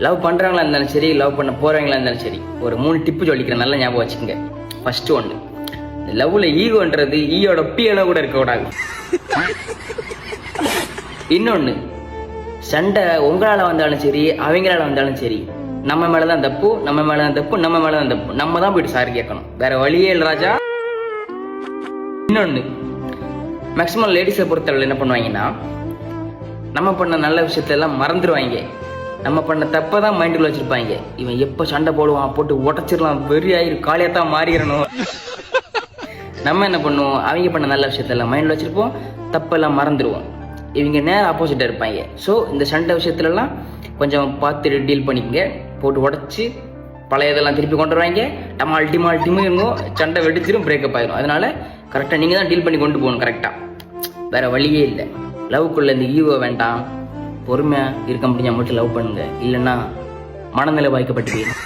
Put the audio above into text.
Love பண்ணுறவங்களா இருந்தாலும் சரி, love பண்ண போகிறவங்களா இருந்தாலும் சரி, ஒரு 3 டிப்பு சொல்லிக்கிறேன், நல்லா ஞாபகம் வச்சுக்கோங்க. ஃபர்ஸ்ட் ஒன்று, லவ்வில் ஈகோன்றது ஈயோட அளவு கூட இருக்கக்கூடாது. இன்னொன்று, சண்டை உங்களால் வந்தாலும் சரி, அவங்களால வந்தாலும் சரி, நம்ம மேலே தான் தப்பு, நம்ம மேலே தான் தப்பு, நம்ம மேலே தான் தப்பு, நம்ம தான் போயிட்டு சாரி கேட்கணும், வேற வழியே இல்லை ராஜா. இன்னொன்று, மேக்ஸிமம் லேடிஸை பொறுத்தவரை என்ன பண்ணுவாங்கன்னா, நம்ம பண்ண நல்ல விஷயத்தெல்லாம் மறந்துடுவாங்க, நம்ம பண்ண தப்பை தான் மைண்டில் வச்சுருப்பாங்க. இவன் எப்போ சண்டை போடுவான், போட்டு உடச்சிடலாம், வெறி ஆயிரு, காலியாத்தான் மாறிடணும். நம்ம என்ன பண்ணுவோம், அவங்க பண்ண நல்ல விஷயத்தெல்லாம் மைண்டில் வச்சுருப்போம், தப்பெல்லாம் மறந்துடுவோம். இவங்க நேரம் ஆப்போசிட்டாக இருப்பாங்க. ஸோ இந்த சண்டை விஷயத்துலலாம் கொஞ்சம் பார்த்து டீல் பண்ணிக்கங்க. போட்டு உடச்சி பழையதெல்லாம் திருப்பி கொண்டு வருவாங்க, டிமால்ட்டிமும் இருந்தோம், சண்டை வெடிச்சிடும், பிரேக்கப் ஆயிடும். அதனால கரெக்டாக நீங்கள் தான் டீல் பண்ணி கொண்டு போகணும் கரெக்டாக, வேற வழியே இல்லை. லவ்க்குள்ள இந்த ஈகோ வேண்டாம், பொறுமையாக இருக்க முடிஞ்சா மட்டும் லவ் பண்ணுங்க, இல்லைன்னா மனநிலை பாதிக்கப்பட்டு போயிடும்.